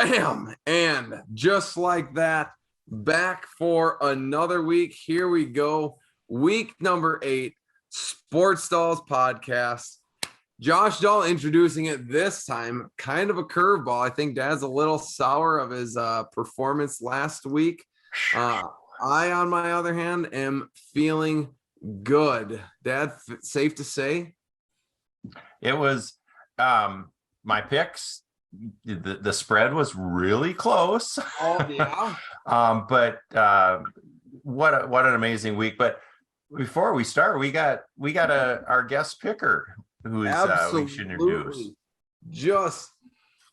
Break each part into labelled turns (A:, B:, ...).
A: Bam! And just like that, back for another week. Here we go. Week number 8, Sports Dolls podcast. Josh Dahl introducing it this time. Kind of a curveball. I think Dad's a little sour of his performance last week. I, on my other hand, am feeling good. Dad, safe to say?
B: It was my picks. The spread was really close.
A: Oh yeah.
B: But what an amazing week. But before we start, we got our guest picker who is we should introduce.
A: Just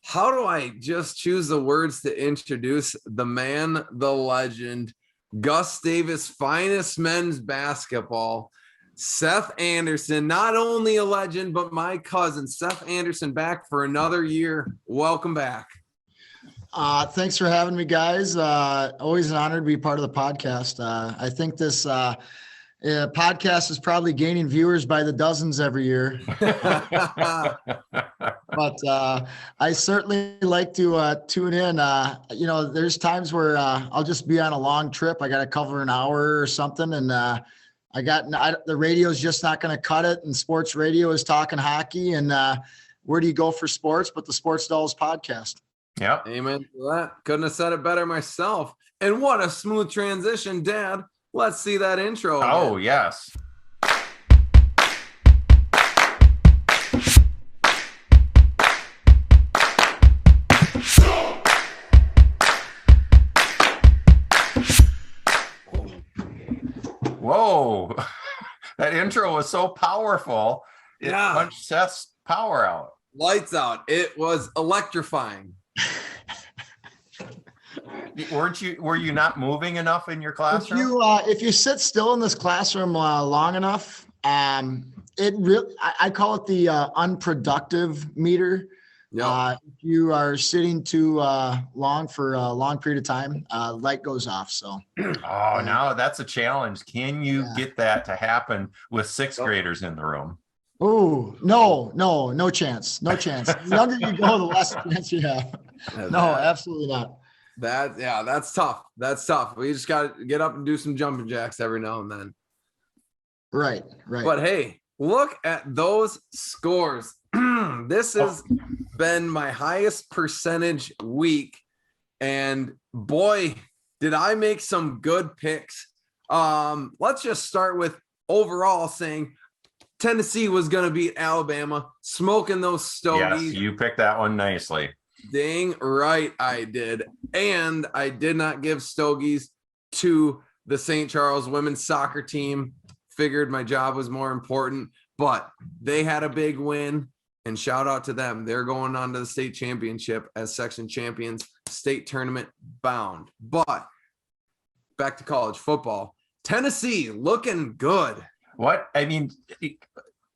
A: how do I just choose the words to introduce the man, the legend, Gus Davis' finest men's basketball, Seth Anderson, not only a legend, but my cousin, Seth Anderson, back for another year. Welcome back.
C: Thanks for having me, guys. Always an honor to be part of the podcast. I think this podcast is probably gaining viewers by the dozens every year. But I certainly like to tune in. There's times where I'll just be on a long trip. I got to cover an hour or something, and the radio's just not going to cut it, and sports radio is talking hockey, and where do you go for sports but the Sports Dolls podcast?
B: Yep.
A: Amen to that. Couldn't have said it better myself. And what a smooth transition, Dad. Let's see that intro.
B: Oh, again. Yes. Whoa, that intro was so powerful. It punched Seth's power out.
A: Lights out. It was electrifying.
B: Were you not moving enough in your classroom?
C: If you sit still in this classroom long enough, it really, I call it the unproductive meter.
A: Yeah.
C: If you are sitting too long for a long period of time, light goes off. So.
B: Now that's a challenge. Can you get that to happen with 6th graders in the room?
C: Oh, no chance. No chance. The younger you go, the less chance you have. No, absolutely not.
A: That's tough. That's tough. We just got to get up and do some jumping jacks every now and then.
C: Right.
A: But hey, look at those scores. This has been my highest percentage week, and boy, did I make some good picks. Let's just start with overall saying Tennessee was going to beat Alabama, smoking those stogies.
B: Yes, you picked that one nicely.
A: Dang right I did. And I did not give stogies to the St. Charles women's soccer team. Figured my job was more important, but they had a big win, and shout out to them. They're going on to the state championship as section champions, state tournament bound. But back to college football. Tennessee looking good.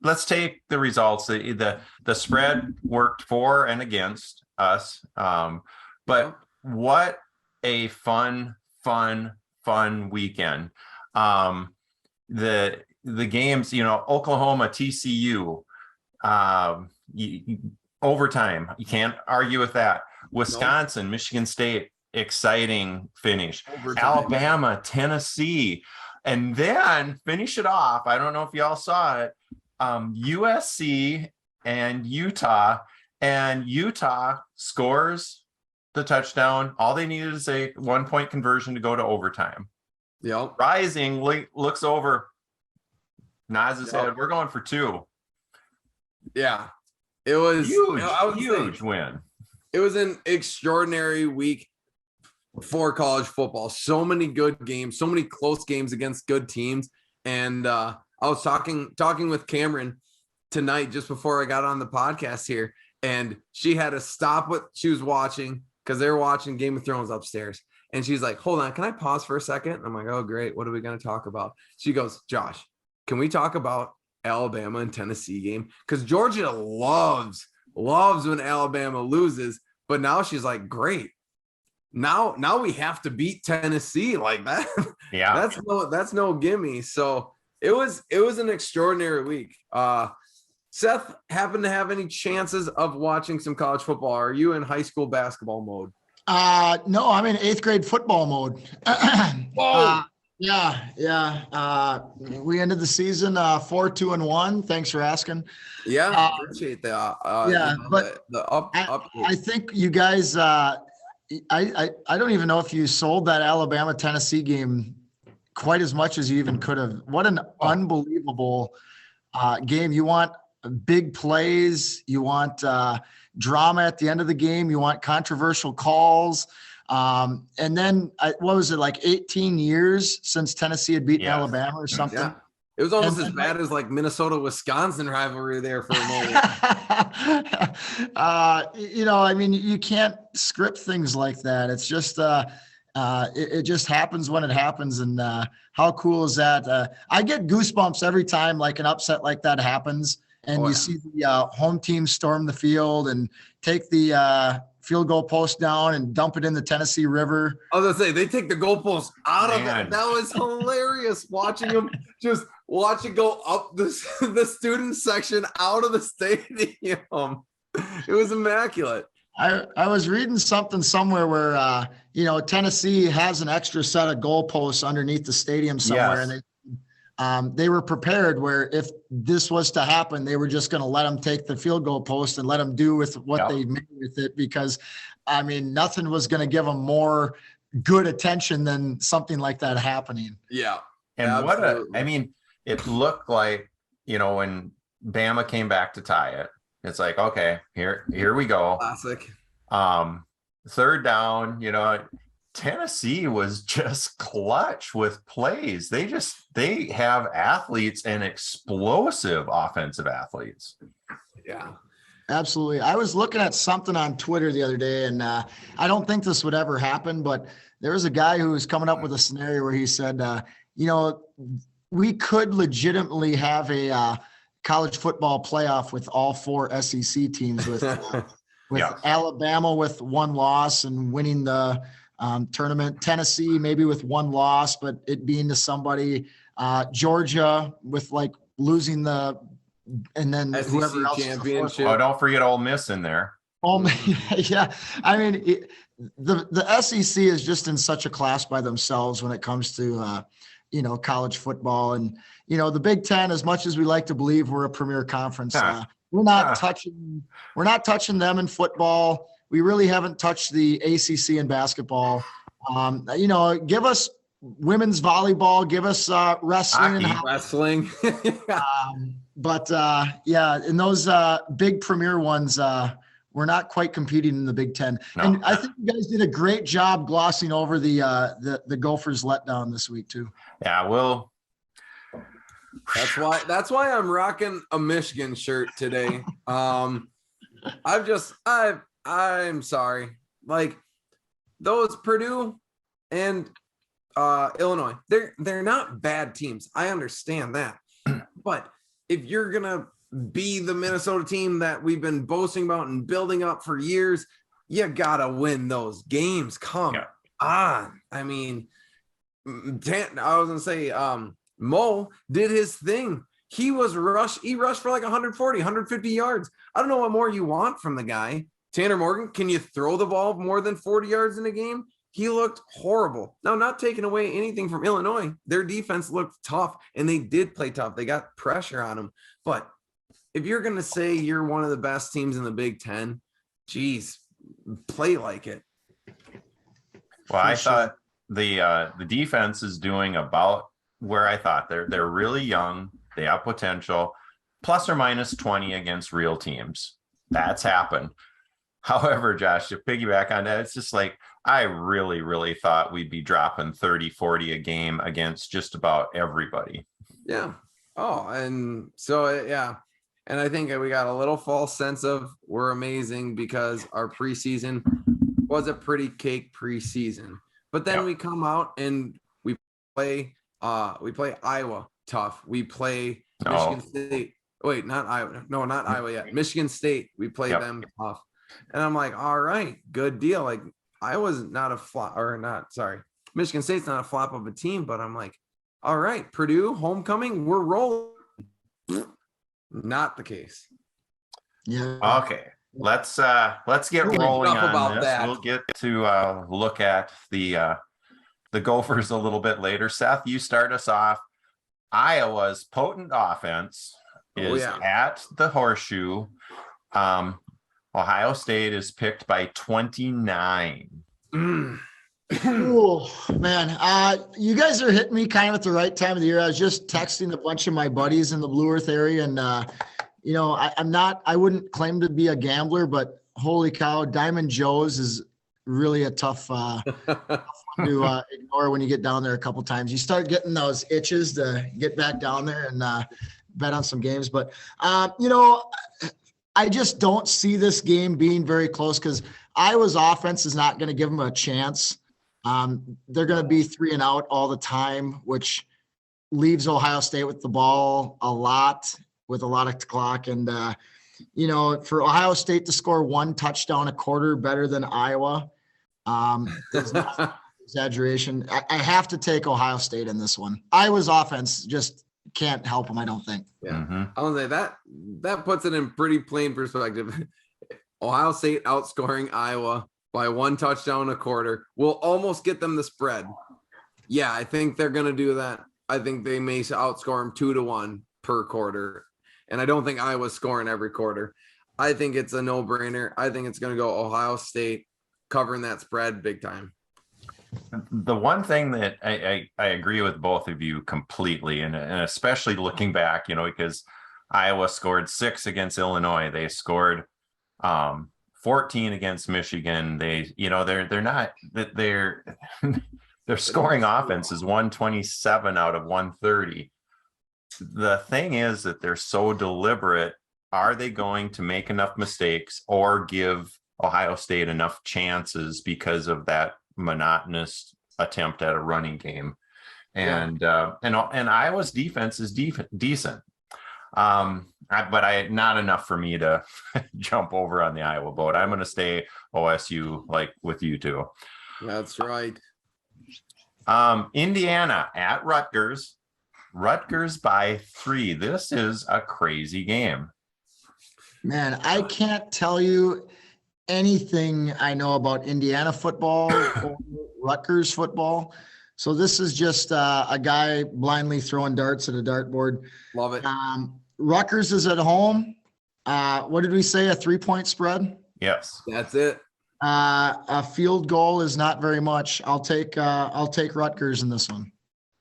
B: Let's take the results. The spread worked for and against us. But what a fun weekend. The games, Oklahoma, TCU, overtime. You can't argue with that. Wisconsin, Michigan State, exciting finish. Overtime. Alabama, Tennessee. And then finish it off. I don't know if y'all saw it. USC and Utah scores the touchdown. All they needed is a 1-point conversion to go to overtime.
A: Yep.
B: Rising looks over, nods his head. We're going for 2.
A: Yeah. It was
B: huge win.
A: It was an extraordinary week for college football. So many good games, so many close games against good teams. And I was talking with Cameron tonight just before I got on the podcast here, and she had to stop what she was watching because they were watching Game of Thrones upstairs. And she's like, hold on, can I pause for a second? I'm like, oh, great. What are we going to talk about? She goes, Josh, can we talk about Alabama and Tennessee game? Because Georgia loves when Alabama loses. But now she's like, great. Now we have to beat Tennessee like that.
B: Yeah.
A: That's no gimme. So it was an extraordinary week. Seth, happen to have any chances of watching some college football? Are you in high school basketball mode?
C: No, I'm in 8th grade football mode.
A: Whoa.
C: Yeah. We ended the season 4-2-1. Thanks for asking.
A: Yeah, appreciate that.
C: Yeah, but
A: the up.
C: I think you guys. I don't even know if you sold that Alabama Tennessee game quite as much as you even could have. What an unbelievable game! You want big plays. You want drama at the end of the game. You want controversial calls. And then what was it, like 18 years since Tennessee had beaten Alabama or something?
A: Yeah. It was almost as bad as like Minnesota-Wisconsin rivalry there for a moment.
C: I mean, you can't script things like that. It's just it just happens when it happens. And how cool is that? I get goosebumps every time like an upset like that happens, and you see the home team storm the field and take the field goal post down and dump it in the Tennessee River.
A: I was gonna say they take the goalpost out of it. That was hilarious watching them just watch it go up the student section out of the stadium. It was immaculate.
C: I was reading something somewhere where Tennessee has an extra set of goalposts underneath the stadium somewhere, and they were prepared where if this was to happen, they were just going to let them take the field goal post and let them do with what they made with it, because I mean nothing was going to give them more good attention than something like that happening.
A: Yeah,
B: and it looked like when Bama came back to tie it. It's like, okay, here we go.
A: Classic.
B: Third down, Tennessee was just clutch with plays. They have athletes and explosive offensive athletes.
A: Yeah,
C: absolutely. I was looking at something on Twitter the other day, and I don't think this would ever happen, but there was a guy who was coming up with a scenario where he said, we could legitimately have a college football playoff with all 4 SEC teams with Alabama with 1 loss and winning the tournament, Tennessee maybe with 1 loss, but it being to somebody, Georgia with like losing and then
A: SEC
C: whoever else.
A: championship.
B: Oh, don't forget Ole Miss in there.
C: Yeah. I mean, the SEC is just in such a class by themselves when it comes to, college football. And, the Big Ten, as much as we like to believe we're a premier conference, we're not touching them in football. We really haven't touched the ACC in basketball. Give us women's volleyball, give us wrestling.
A: Wrestling.
C: But in those big premier ones, we're not quite competing in the Big Ten. No. And I think you guys did a great job glossing over the Gophers letdown this week too.
B: Yeah, well,
A: that's why I'm rocking a Michigan shirt today. I'm sorry. Like those Purdue and Illinois, they're not bad teams. I understand that. But if you're going to be the Minnesota team that we've been boasting about and building up for years, you got to win those games. Come on. I mean, I was going to say, Mo did his thing. He rushed for like 140, 150 yards. I don't know what more you want from the guy. Tanner Morgan, can you throw the ball more than 40 yards in a game? He looked horrible. Now, not taking away anything from Illinois. Their defense looked tough, and they did play tough. They got pressure on them. But if you're going to say you're one of the best teams in the Big Ten, geez, play like it.
B: Well, I thought the defense is doing about where I thought. They're really young. They have potential. Plus or minus 20 against real teams. That's happened. However, Josh, to piggyback on that, it's just like I really, really thought we'd be dropping 30, 40 a game against just about everybody.
A: Yeah. Oh, and so, yeah. And I think we got a little false sense of we're amazing because our preseason was a pretty cake preseason. But then we come out and we play Iowa tough. We play Michigan State. Wait, not Iowa. No, not Iowa yet. Michigan State. We play them tough. And I'm like, all right, good deal. Like Iowa's not a flop Michigan State's not a flop of a team, but I'm like, all right, Purdue, homecoming, we're rolling. Not the case.
C: Yeah.
B: Okay. let's get rolling
A: Enough
B: on
A: about
B: this.
A: that.
B: We'll get to look at the Gophers a little bit later. Seth, you start us off. Iowa's potent offense is at the Horseshoe. Ohio State is picked by 29.
C: Oh man, you guys are hitting me kind of at the right time of the year. I was just texting a bunch of my buddies in the Blue Earth area, and I wouldn't claim to be a gambler, but holy cow, Diamond Joe's is really a tough one to ignore when you get down there a couple times. You start getting those itches to get back down there and bet on some games. But I just don't see this game being very close because Iowa's offense is not going to give them a chance. They're going to be 3 and out all the time, which leaves Ohio State with the ball a lot of clock. And, for Ohio State to score 1 touchdown a quarter better than Iowa is not an exaggeration. I have to take Ohio State in this one. Iowa's offense just can't help them, I don't think.
A: Yeah, I would say that puts it in pretty plain perspective. Ohio State outscoring Iowa by 1 touchdown a quarter will almost get them the spread. Yeah, I think they're going to do that. I think they may outscore them 2-1 per quarter. And I don't think Iowa's scoring every quarter. I think it's a no-brainer. I think it's going to go Ohio State covering that spread big time.
B: The one thing that I agree with both of you completely, and especially looking back, because Iowa scored 6 against Illinois. They scored 14 against Michigan. Their scoring offense is 127 out of 130. The thing is that they're so deliberate. Are they going to make enough mistakes or give Ohio State enough chances because of that monotonous attempt at a running game? And Iowa's defense is decent. But not enough for me to jump over on the Iowa boat. I'm going to stay OSU like with you two.
A: That's right.
B: Indiana at Rutgers. Rutgers by 3. This is a crazy game.
C: Man, I can't tell you anything I know about Indiana football or Rutgers football. So this is just a guy blindly throwing darts at a dartboard.
A: Love it.
C: Rutgers is at home. What did we say? A 3-point spread?
B: Yes.
A: That's it.
C: A field goal is not very much. I'll take Rutgers in this one.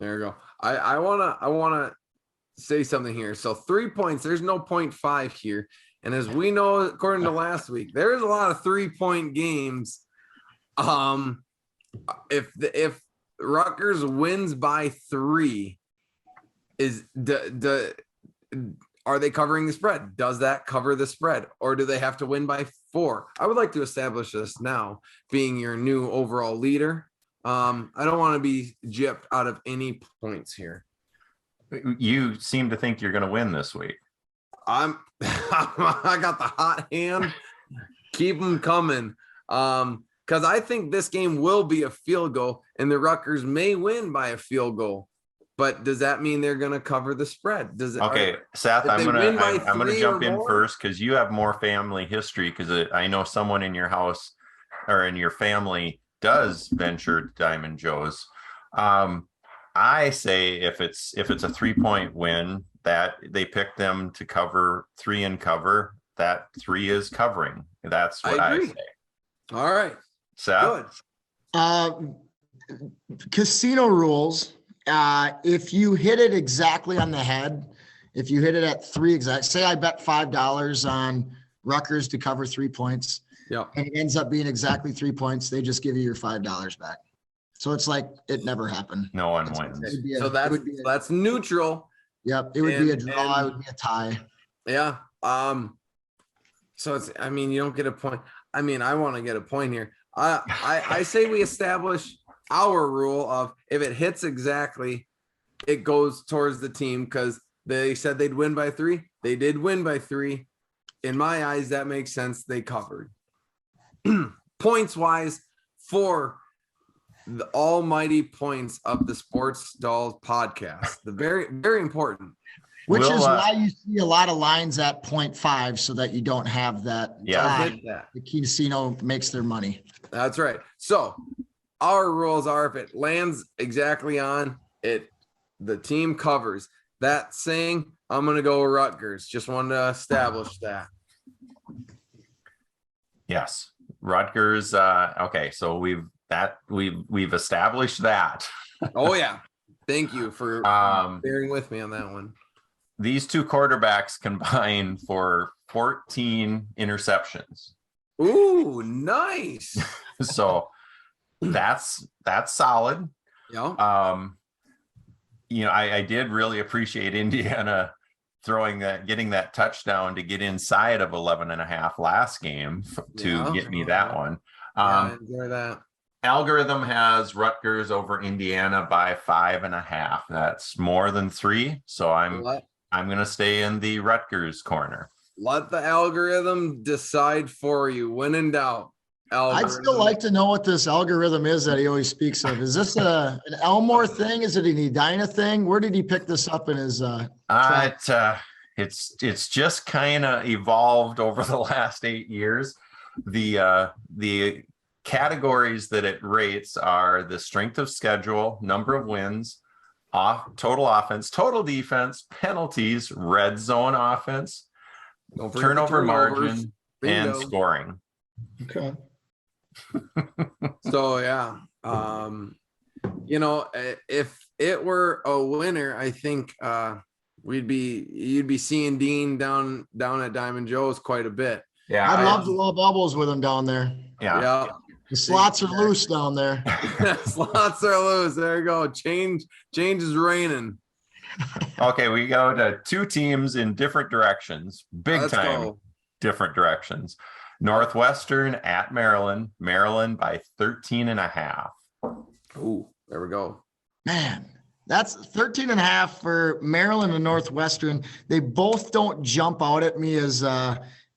A: There you go. I wanna say something here. So 3 points. There's no 0.5 here. And as we know, according to last week, there's a lot of 3-point games. If Rutgers wins by 3, are they covering the spread? Does that cover the spread, or do they have to win by 4? I would like to establish this now, being your new overall leader. I don't want to be gypped out of any points here.
B: You seem to think you're going to win this week.
A: I got the hot hand. Keep them coming. Because I think this game will be a field goal, and the Rutgers may win by a field goal. But does that mean they're going to cover the spread?
B: Okay, Seth, I'm gonna jump in first because you have more family history. Because I know someone in your house or in your family does venture to Diamond Joe's. I say if it's a 3-point win, that they pick them to cover 3 and cover, that 3 is covering. That's what I say.
A: All right,
B: Seth.
C: Good. Casino rules. If you hit it exactly on the head, if you hit it at 3 exact, say I bet $5 on Rutgers to cover 3 points.
A: Yeah.
C: And it ends up being exactly 3 points, they just give you your $5 back. So it's like it never happened.
B: No one wins.
A: So that's neutral.
C: Yep. It would be a draw. It would be a tie.
A: Yeah. So you don't get a point. I want to get a point here. I say we establish our rule of if it hits exactly, it goes towards the team because they said they'd win by 3. They did win by 3. In my eyes, that makes sense. They covered. Points wise, for the almighty points of the Sports Dolls podcast, the very, very important.
C: Which is why you see a lot of lines at 0.5 so that you don't have that. The casino makes their money.
A: That's right. So our rules are if it lands exactly on it, the team covers. That saying, I'm going to go with Rutgers. Just wanted to establish that.
B: Yes. Rutgers. Okay. So we've established that.
A: Oh yeah. Thank you for bearing with me on that one.
B: These two quarterbacks combined for 14 interceptions.
A: Ooh, nice.
B: So that's solid.
A: Yeah.
B: I did really appreciate Indiana getting that touchdown to get inside of 11.5 last game to get me that one.
A: I enjoy that.
B: Algorithm has Rutgers over Indiana by 5.5. That's more than 3. So I'm going to stay in the Rutgers corner.
A: Let the algorithm decide for you. When in doubt, algorithm.
C: I'd still like to know what this algorithm is that he always speaks of. Is this an Elmore thing? Is it an Edina thing? Where did he pick this up in his
B: It's just kind of evolved over the last 8 years. The categories that it rates are the strength of schedule, number of wins, total offense, total defense, penalties, red zone offense, turnover margin, and scoring.
C: Okay.
A: So yeah, if it were a winner, I think you'd be seeing Dean down at Diamond Joe's quite a bit.
B: Yeah,
C: I'd love to love bubbles with him down there.
A: Yeah.
C: The slots are loose down there.
A: Slots are loose. There you go. Change is raining.
B: Okay, we go to two teams in different directions. Different directions. Northwestern at Maryland. Maryland by 13.5.
A: Ooh, there we go.
C: Man, that's 13.5 for Maryland and Northwestern. They both don't jump out at me as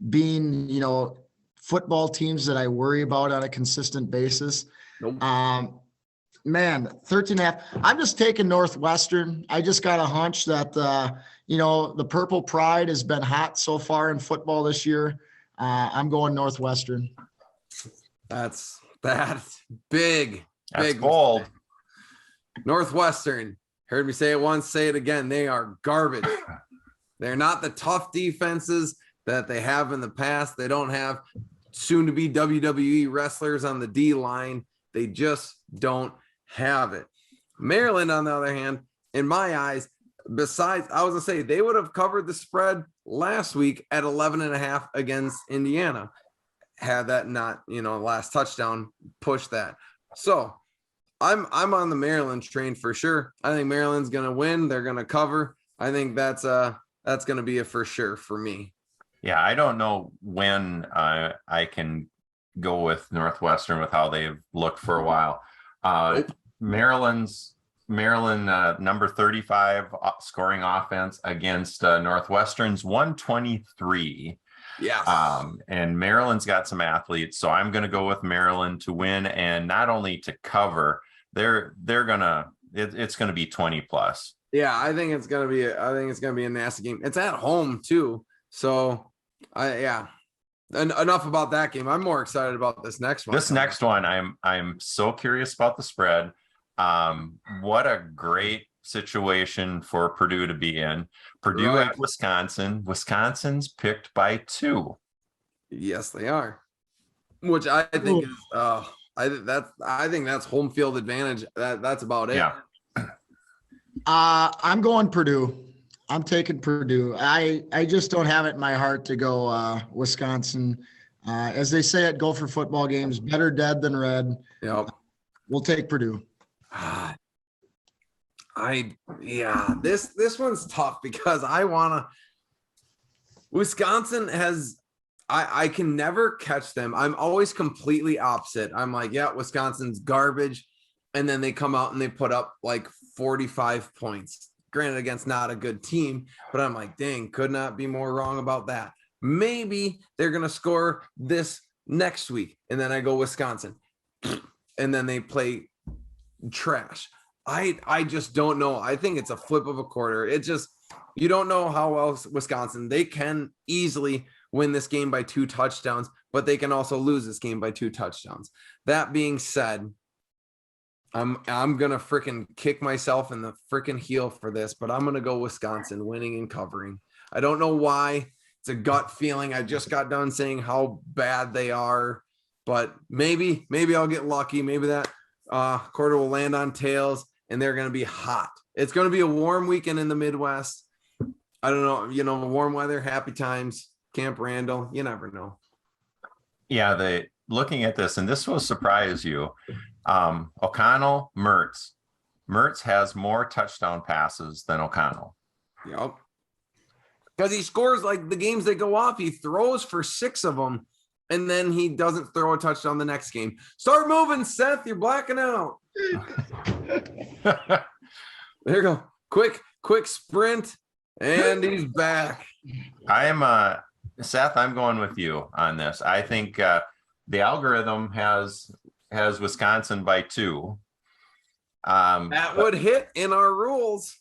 C: being, football teams that I worry about on a consistent basis.
A: Nope.
C: Man, 13.5. I'm just taking Northwestern. I just got a hunch that, the Purple Pride has been hot so far in football this year. I'm going Northwestern.
A: That's big.
B: That's
A: big
B: bold.
A: Mistake. Northwestern. Heard me say it once, say it again. They are garbage. They're not the tough defenses that they have in the past. They don't have soon to be WWE wrestlers on the D line. They just don't have it. Maryland, on the other hand, in my eyes, besides, I was gonna say they would have covered the spread last week at 11.5 against Indiana, had that not, last touchdown push that. So I'm on the Maryland train for sure. I think Maryland's gonna win. They're gonna cover. I think that's gonna be a for sure for me.
B: Yeah, I don't know when I can go with Northwestern with how they've looked for a while. Maryland, number 35 scoring offense against Northwestern's 123.
A: Yeah.
B: And Maryland's got some athletes, so I'm going to go with Maryland to win, and not only to cover. It's going to be 20 plus.
A: Yeah, I think it's going to be a nasty game. It's at home too, so enough about that game. I'm more excited about this next one.
B: Next one, I'm so curious about the spread. What a great situation for Purdue to be in. Purdue at Wisconsin. Wisconsin's picked by 2.
A: Yes, they are. Which I think is I think that's home field advantage. That's about it.
B: Yeah.
C: I'm going Purdue. I'm taking Purdue. I just don't have it in my heart to go Wisconsin. As they say at Gopher football games, better dead than red.
A: Yep.
C: We'll take Purdue.
A: This one's tough because Wisconsin has, I can never catch them. I'm always completely opposite. I'm like, yeah, Wisconsin's garbage. And then they come out and they put up like 45 points. Granted, against not a good team, but I'm like, dang, could not be more wrong about that. Maybe they're going to score this next week. And then I go Wisconsin. And then they play trash. I just don't know. I think it's a flip of a quarter. It just, you don't know how well Wisconsin, they can easily win this game by 2 touchdowns, but they can also lose this game by 2 touchdowns. That being said, I'm gonna freaking kick myself in the freaking heel for this, but I'm gonna go Wisconsin winning and covering. I don't know why. It's a gut feeling. I just got done saying how bad they are, but maybe I'll get lucky. Maybe that quarter will land on tails and they're gonna be hot. It's gonna be a warm weekend in the Midwest. I don't know, warm weather, happy times, Camp Randall. You never know.
B: Yeah, looking at this, and this will surprise you. O'Connell, Mertz. Mertz has more touchdown passes than O'Connell.
A: Yep. Because he scores like the games that go off, he throws for 6 of them, and then he doesn't throw a touchdown the next game. Start moving, Seth. You're blacking out. There you go. Quick sprint, and he's back.
B: Seth, I'm going with you on this. I think the algorithm has Wisconsin by 2.
A: That would hit in our rules.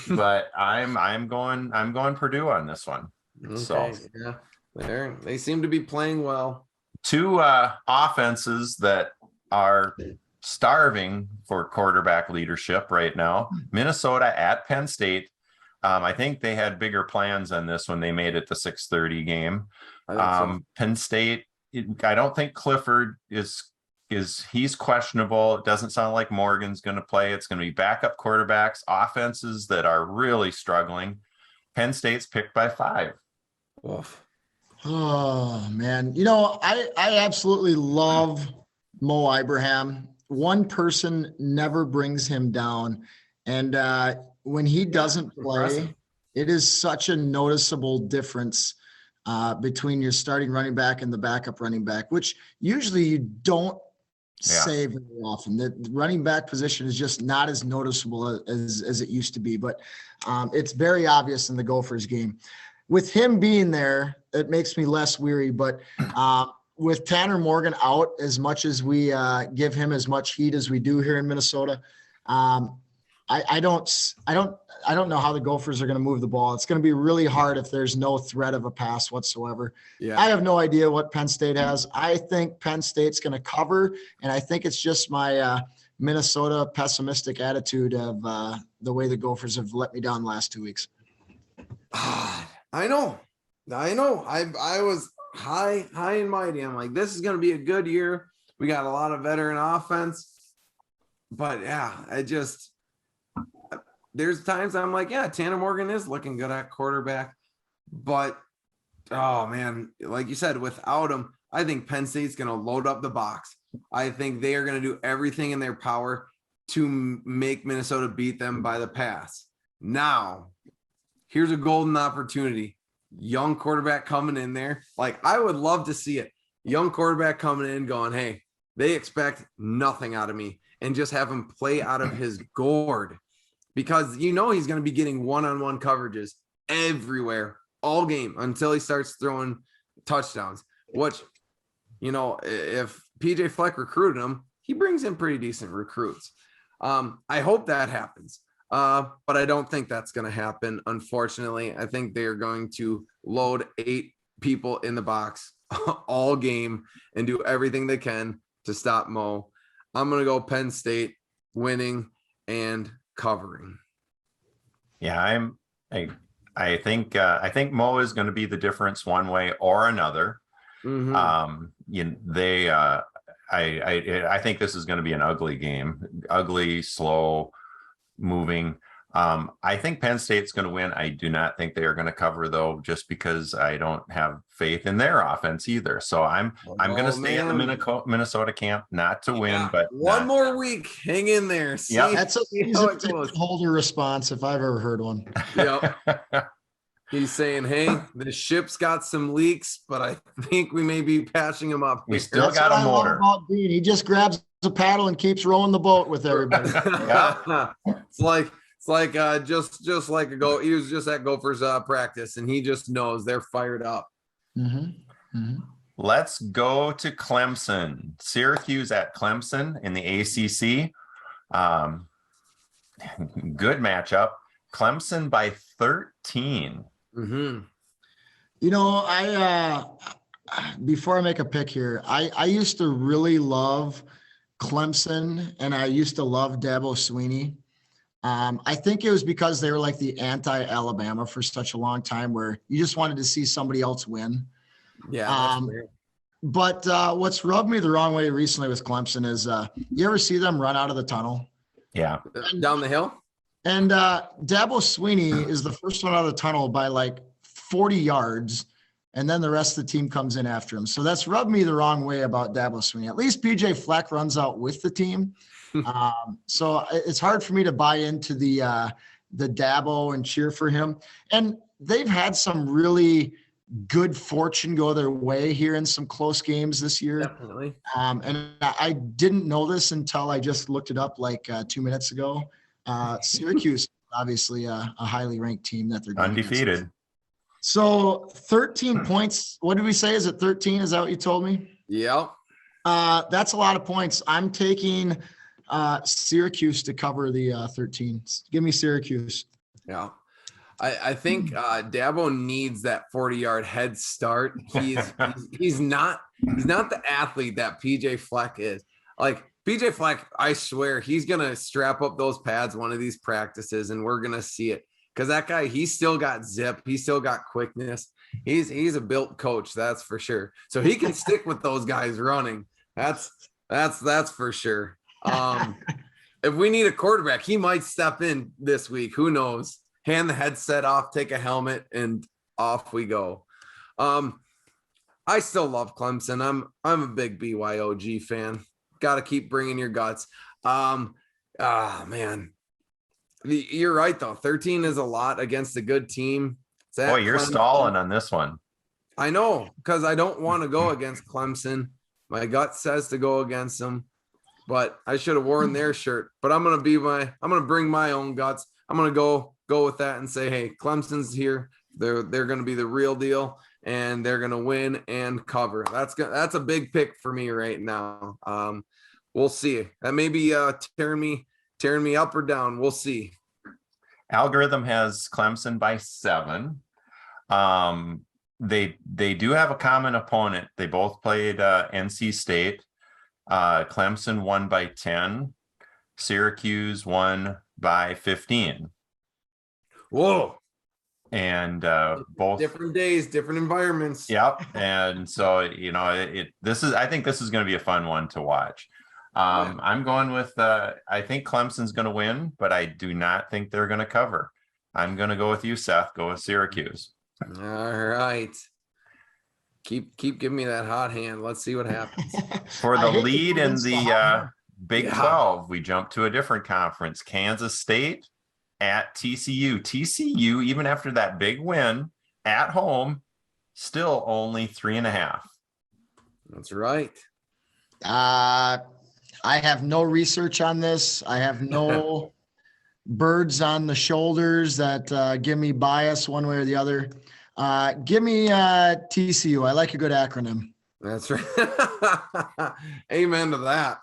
B: But I'm going Purdue on this one.
A: Okay,
B: so
A: yeah, they seem to be playing well.
B: 2 offenses that are starving for quarterback leadership right now. Minnesota at Penn State. I think they had bigger plans on this when they made it the 6:30 game.
A: So.
B: Penn State, I don't think Clifford he's questionable. It doesn't sound like Morgan's going to play. It's going to be backup quarterbacks, offenses that are really struggling. Penn State's picked by 5.
A: Oof.
C: Oh man, I absolutely love Mo Ibrahim. One person never brings him down, and when he doesn't play, it is such a noticeable difference between your starting running back and the backup running back, which usually you don't say very often. The running back position is just not as noticeable as it used to be, but it's very obvious in the Gophers game. With him being there, it makes me less weary, but with Tanner Morgan out, as much as we give him as much heat as we do here in Minnesota, I don't know how the Gophers are going to move the ball. It's going to be really hard if there's no threat of a pass whatsoever. Yeah. I have no idea what Penn State has. I think Penn State's going to cover, and I think it's just my Minnesota pessimistic attitude of the way the Gophers have let me down the last 2 weeks.
A: I know. I was high and mighty. I'm like, this is going to be a good year. We got a lot of veteran offense, but yeah, there's times I'm like, yeah, Tanner Morgan is looking good at quarterback, but oh man, like you said, without him, I think Penn State's going to load up the box. I think they are going to do everything in their power to make Minnesota beat them by the pass. Now, here's a golden opportunity. Young quarterback coming in there. Like, I would love to see it. Young quarterback coming in going, hey, they expect nothing out of me, and just have him play out of his gourd, because he's going to be getting one-on-one coverages everywhere all game until he starts throwing touchdowns, which, if PJ Fleck recruited him, he brings in pretty decent recruits. I hope that happens. But I don't think that's going to happen. Unfortunately, I think they are going to load 8 people in the box all game and do everything they can to stop Mo. I'm going to go Penn State winning and covering.
B: Yeah, I think Mo is going to be the difference one way or another. Mm-hmm. I think this is going to be an ugly game, ugly, slow moving. I think Penn State's going to win. I do not think they are going to cover, though, just because I don't have faith in their offense either. So I'm going to stay in the Minnesota camp, not to win, but
A: one more week. Hang in there.
C: Yeah, that's a holder response if I've ever heard one.
A: Yep. He's saying, hey, the ship's got some leaks, but I think we may be patching them up.
B: We still got a motor.
C: About Dean. He just grabs a paddle and keeps rowing the boat with everybody.
A: It's like just like he was just at Gophers practice, and he just knows they're fired up.
C: Mm-hmm. Mm-hmm.
B: Let's go to Clemson. Syracuse at Clemson in the ACC. Good matchup. Clemson by 13.
A: Mm-hmm.
C: You know, before I make a pick here, I used to really love Clemson, and I used to love Dabo Sweeney. I think it was because they were like the anti-Alabama for such a long time, where you just wanted to see somebody else win.
A: Yeah, that's
C: Um,
A: fair.
C: but what's rubbed me the wrong way recently with Clemson is you ever see them run out of the tunnel?
B: Yeah.
A: Down the hill?
C: And Dabo Sweeney is the first one out of the tunnel by like 40 yards, and then the rest of the team comes in after him. So that's rubbed me the wrong way about Dabo Sweeney. At least PJ Fleck runs out with the team. So it's hard for me to buy into the Dabo and cheer for him. And they've had some really good fortune go their way here in some close games this year.
A: Definitely.
C: And I didn't know this until I just looked it up like 2 minutes ago. Syracuse, obviously a highly ranked team that they're going
B: Undefeated.
C: against. So 13 points. What did we say? Is it 13? Is that what you told me?
A: Yep.
C: That's a lot of points. I'm taking Syracuse to cover the 13. Give me Syracuse.
A: Yeah. I think Dabo needs that 40-yard head start. He's not the athlete that PJ Fleck is. Like PJ Fleck, I swear he's gonna strap up those pads one of these practices, and we're gonna see it. Because that guy, he's still got zip, he's still got quickness. He's a built coach, that's for sure. So he can stick with those guys running. That's for sure. If we need a quarterback, he might step in this week. Who knows? Hand the headset off, take a helmet, and off we go. I still love Clemson. I'm a big BYOG fan. Got to keep bringing your guts. Man, you're right though. 13 is a lot against a good team.
B: Boy, you're stalling on this one.
A: I know, because I don't want to go against Clemson. My gut says to go against them, but I should have worn their shirt. But I'm gonna bring my own guts. I'm gonna go with that and say, hey, Clemson's here. They're gonna be the real deal, and they're gonna win and cover. That's a big pick for me right now. We'll see. That may be tearing me up or down. We'll see.
B: Algorithm has Clemson by 7. They do have a common opponent. They both played NC State. Clemson won by 10. Syracuse won by 15.
A: Whoa.
B: And both
A: different days, different environments.
B: Yep. And so, I think this is going to be a fun one to watch. I'm going with, I think Clemson's going to win, but I do not think they're going to cover. I'm going to go with you, Seth. Go with Syracuse.
A: All right. Keep giving me that hot hand. Let's see what happens.
B: For the lead in the Big 12, we jump to a different conference. Kansas State at TCU. TCU, even after that big win at home, still only 3.5.
A: That's right.
C: I have no research on this. I have no birds on the shoulders that give me bias one way or the other. Give me TCU. I like a good acronym.
A: That's right. Amen to that.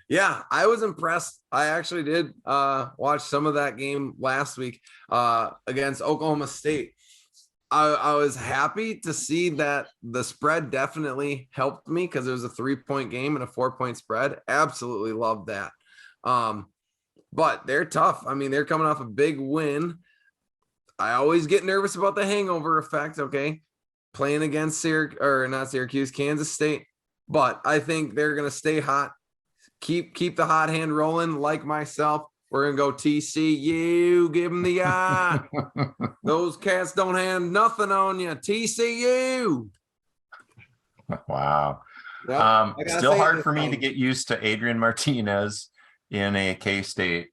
A: Yeah, I was impressed. I actually did watch some of that game last week against Oklahoma State. I was happy to see that the spread definitely helped me because it was a 3-point game and a 4-point spread. Absolutely loved that. But they're tough. I mean, they're coming off a big win. I always get nervous about the hangover effect. Okay. Playing against Kansas State, but I think they're going to stay hot. Keep the hot hand rolling like myself. We're going to go TCU. Give them the eye. Those cats don't have nothing on you. TCU.
B: Wow.
A: Yep,
B: still hard for me to get used to Adrian Martinez in a K-State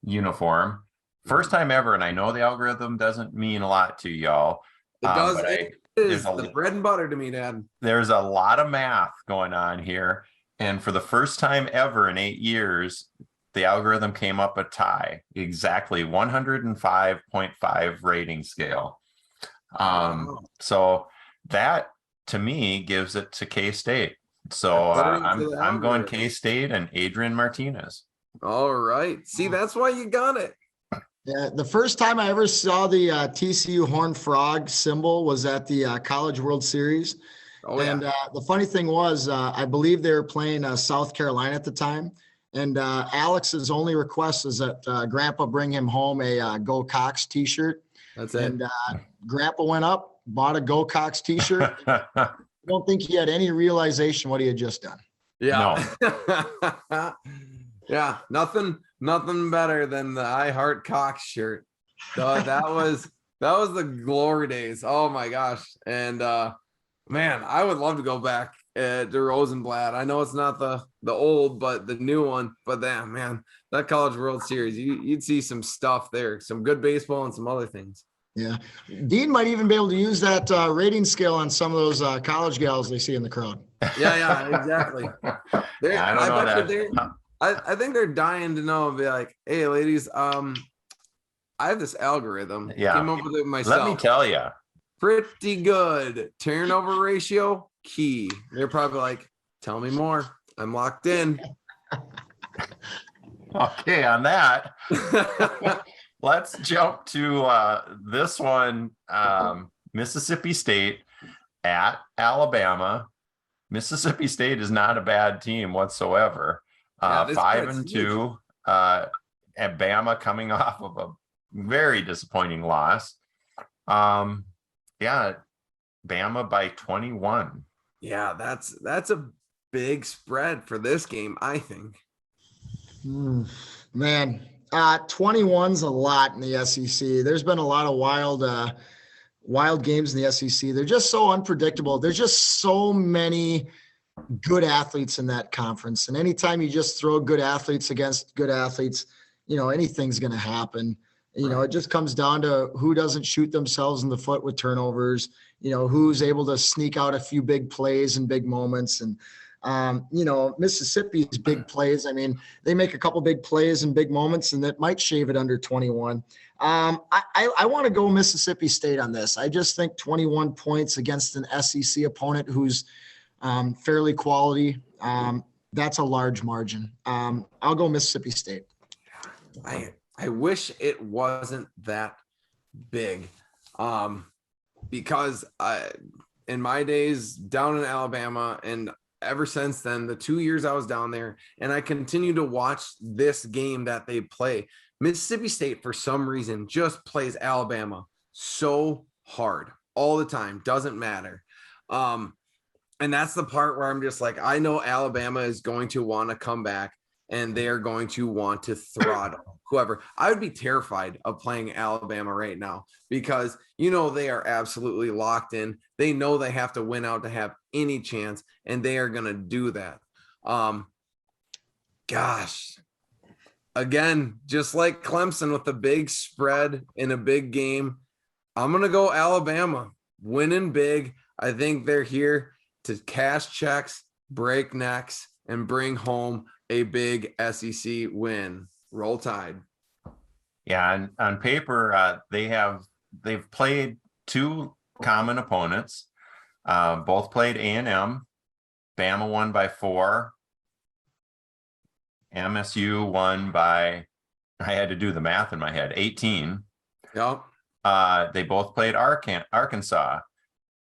B: uniform. First time ever, and I know the algorithm doesn't mean a lot to y'all.
A: It does. It is the bread and butter to me, Dad.
B: There's a lot of math going on here. And for the first time ever in 8 years, the algorithm came up a tie, exactly 105.5 rating scale. So that to me gives it to K-State. So I'm going K-State and Adrian Martinez.
A: All right. See, that's why you got it.
C: Yeah, the first time I ever saw the TCU Horned Frog symbol was at the College World Series.
A: Oh, yeah.
C: And the funny thing was, I believe they were playing South Carolina at the time. And Alex's only request is that Grandpa bring him home a Go Cox t-shirt.
A: That's it.
C: And Grandpa went up, bought a Go Cox t-shirt. I don't think he had any realization what he had just done.
A: Yeah. No. Yeah. Nothing better than the I Heart Cox shirt. That was the glory days. Oh my gosh. And man, I would love to go back to Rosenblatt. I know it's not the old, but the new one. But man, that College World Series, you'd see some stuff there, some good baseball and some other things. Yeah,
C: Dean might even be able to use that rating scale on some of those college gals they see in the crowd.
A: Yeah, exactly. I think they're dying to know and be like, hey, ladies, I have this algorithm.
B: Yeah,
A: came up with it myself.
B: Let me tell you.
A: Pretty good. Turnover ratio, key. They're probably like, tell me more. I'm locked in.
B: Okay, on that, let's jump to this one. Mississippi State at Alabama. Mississippi State is not a bad team whatsoever. 5-2. And Bama coming off of a very disappointing loss. Yeah, Bama by 21.
A: Yeah, that's a big spread for this game, I think.
C: Man, 21's a lot in the SEC. There's been a lot of wild games in the SEC. They're just so unpredictable. There's just so many good athletes in that conference. And anytime you just throw good athletes against good athletes, anything's going to happen. It just comes down to who doesn't shoot themselves in the foot with turnovers, who's able to sneak out a few big plays and big moments. And, Mississippi's big plays. I mean, they make a couple big plays and big moments, and that might shave it under 21. I want to go Mississippi State on this. I just think 21 points against an SEC opponent who's fairly quality. That's a large margin. I'll go Mississippi State.
A: I wish it wasn't that big, because in my days down in Alabama, and ever since then, the 2 years I was down there, and I continue to watch this game that they play, Mississippi State for some reason just plays Alabama so hard all the time. Doesn't matter. And that's the part where I'm just like, I know Alabama is going to want to come back, and they're going to want to throttle whoever. I would be terrified of playing Alabama right now because, they are absolutely locked in. They know they have to win out to have any chance, and they are going to do that. Gosh, again, just like Clemson with a big spread in a big game, I'm going to go Alabama winning big. I think they're here to cash checks, break necks, and bring home a big SEC win. Roll Tide.
B: Yeah, on paper, they've played two common opponents. Both played A&M. Bama won by 4. MSU won by, I had to do the math in my head, 18.
A: Yep.
B: They both played Arkansas.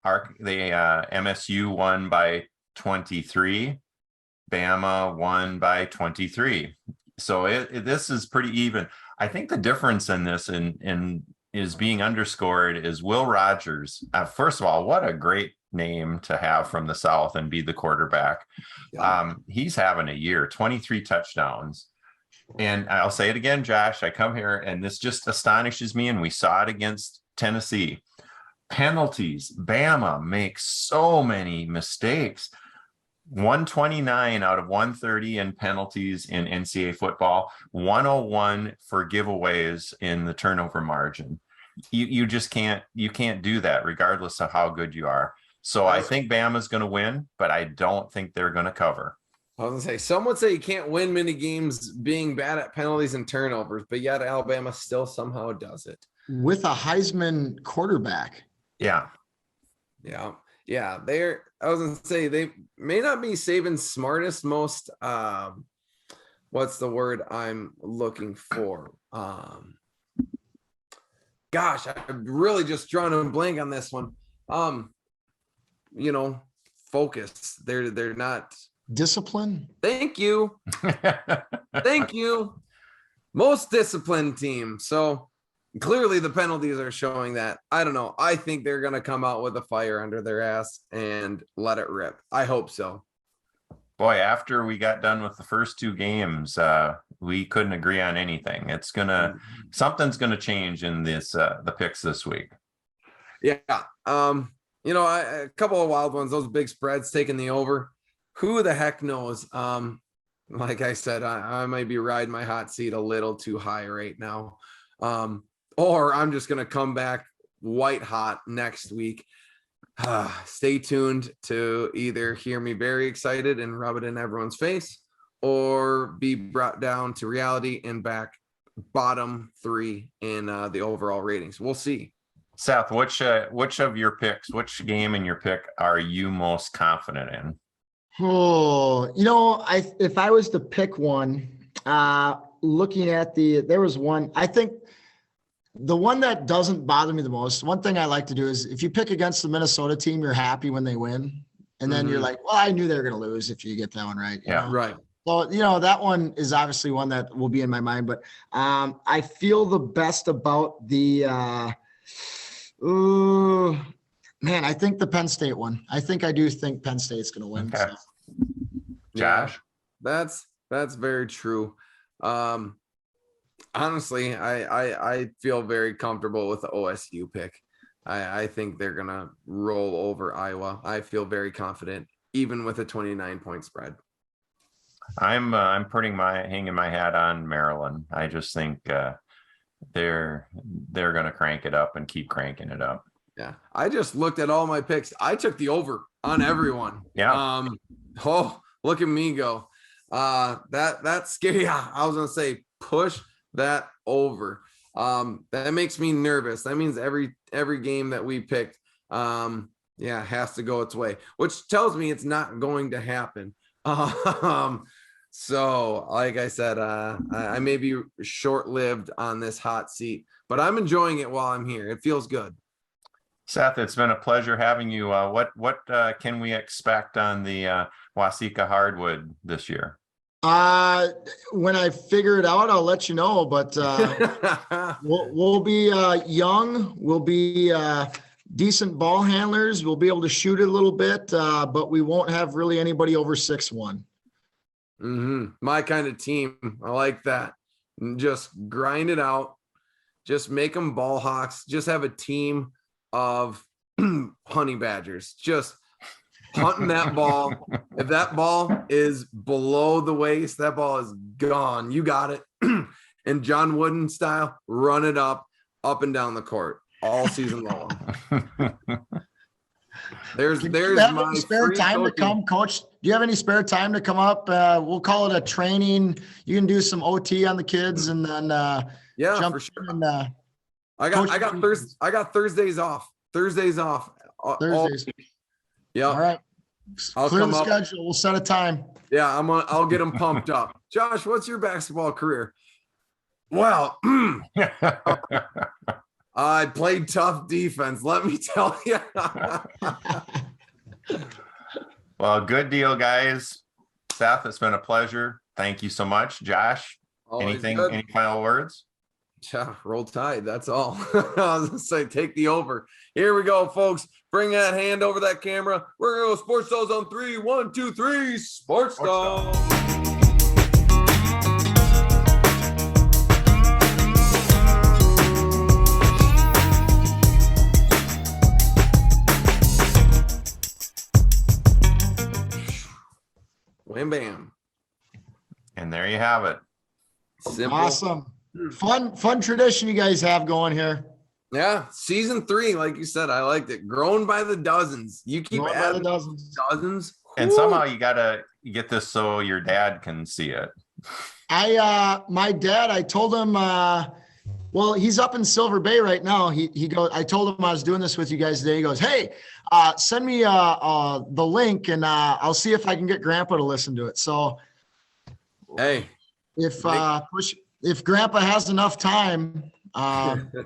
B: MSU won by 23. Bama won by 23. So this is pretty even. I think the difference in this is being underscored is Will Rogers. First of all, what a great name to have from the South and be the quarterback. Yeah. He's having a year, 23 touchdowns. And I'll say it again, Josh, I come here and this just astonishes me. And we saw it against Tennessee. Penalties. Bama makes so many mistakes. 129 out of 130 in penalties in NCAA football, 101 for giveaways in the turnover margin. You just can't do that regardless of how good you are. So I think Bama's going to win, but I don't think they're going to cover.
A: I was going to say, some would say you can't win many games being bad at penalties and turnovers, but yet Alabama still somehow does it.
C: With a Heisman quarterback.
B: Yeah.
A: Yeah. Yeah, I was gonna say they may not be Saban's smartest, most what's the word I'm looking for? Gosh, I'm really just drawing a blank on this one. Focus. They're not.
C: Discipline.
A: Thank you. Thank you. Most disciplined team. So clearly the penalties are showing that. I don't know. I think they're going to come out with a fire under their ass and let it rip. I hope so.
B: Boy, after we got done with the first two games, we couldn't agree on anything. Something's gonna change in this the picks this week.
A: Yeah. A couple of wild ones, those big spreads taking the over. Who the heck knows? Like I said, I might be riding my hot seat a little too high right now. Or I'm just gonna come back white hot next week. Stay tuned to either hear me very excited and rub it in everyone's face, or be brought down to reality and back bottom 3 in the overall ratings. We'll see.
B: Seth, which of your picks, which game in your pick are you most confident in?
C: Oh, if I was to pick one, looking at there was one, I think the one that doesn't bother me the most, one thing I like to do is if you pick against the Minnesota team, you're happy when they win. And then you're like, well, I knew they were going to lose if you get that one right.
B: Yeah,
A: right.
C: So, that one is obviously one that will be in my mind, but I feel the best about the, I think the Penn State one. I do think Penn State's going to win.
B: Okay.
C: So.
B: Josh?
A: Yeah, that's very true. Honestly, I feel very comfortable with the OSU pick. I think they're going to roll over Iowa. I feel very confident, even with a 29-point spread.
B: I'm hanging my hat on Maryland. I just think they're going to crank it up and keep cranking it up.
A: Yeah. I just looked at all my picks. I took the over on everyone.
B: Yeah.
A: Look at me go. That's scary. Yeah, I was going to say push that over. That makes me nervous. That means every game that we picked has to go its way, which tells me it's not going to happen. So like I said, I may be short-lived on this hot seat, but I'm enjoying it while I'm here. It feels good.
B: Seth, it's been a pleasure having you. What can we expect on the Waseca hardwood this year?
C: When I figure it out, I'll let you know, but we'll be young. We'll be decent ball handlers. We'll be able to shoot it a little bit, but we won't have really anybody over 6'1".
A: My kind of team. I like that. Just grind it out. Just make them ball hawks. Just have a team of honey badgers. Just hunting that ball. If that ball is below the waist, that ball is gone. You got it. And John Wooden style, run it up and down the court all season long. There's my
C: spare time to come, Coach. Do you have any spare time to come up? We'll call it a training. You can do some OT on the kids, and then
A: jump for sure. I got Thursdays off. Thursdays. Yeah.
C: All right.
A: I'll
C: clear
A: come
C: the
A: up.
C: schedule. We'll set a time.
A: Yeah, I'll get them pumped up. Josh, what's your basketball career? Well, I played tough defense. Let me tell you.
B: Well, good deal, guys. Seth, it's been a pleasure. Thank you so much. Josh, any final words?
A: Yeah, roll tide. That's all. I was gonna say, take the over. Here we go, folks. Bring that hand over that camera. We're gonna go Sports Dolls on 3. 1, 2, 3. Sports Dolls. Wham bam.
B: And there you have it.
A: Simple.
C: Awesome. Fun tradition you guys have going here.
A: Yeah, season 3, like you said, I liked it. Grown by the dozens. You keep adding dozens.
B: And somehow you gotta get this so your dad can see it.
C: My dad, I told him, well, he's up in Silver Bay right now. He goes, I told him I was doing this with you guys today. He goes, hey, send me the link and I'll see if I can get Grandpa to listen to it. So
A: hey,
C: If Grandpa has enough time,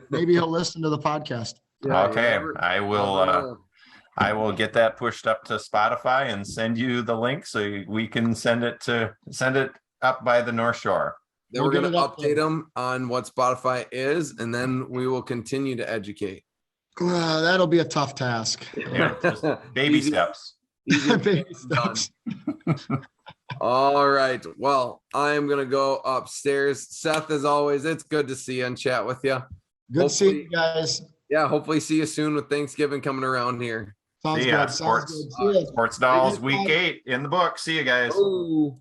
C: maybe he'll listen to the podcast.
A: Yeah,
B: Okay, I will get that pushed up to Spotify and send you the link so we can send it up by the North Shore.
A: Then we're going to update them on what Spotify is, and then we will continue to educate.
C: That'll be a tough task.
B: Yeah, just baby steps.
C: Baby steps.
A: All right. Well, I'm going to go upstairs. Seth, as always, it's good to see you and chat with you.
C: Good seeing you guys.
A: Yeah, hopefully see you soon with Thanksgiving coming around here.
C: Sounds
B: See ya.
C: good. Sounds good.
B: Sports Dolls Week 8 in the book. See you guys.
A: Ooh.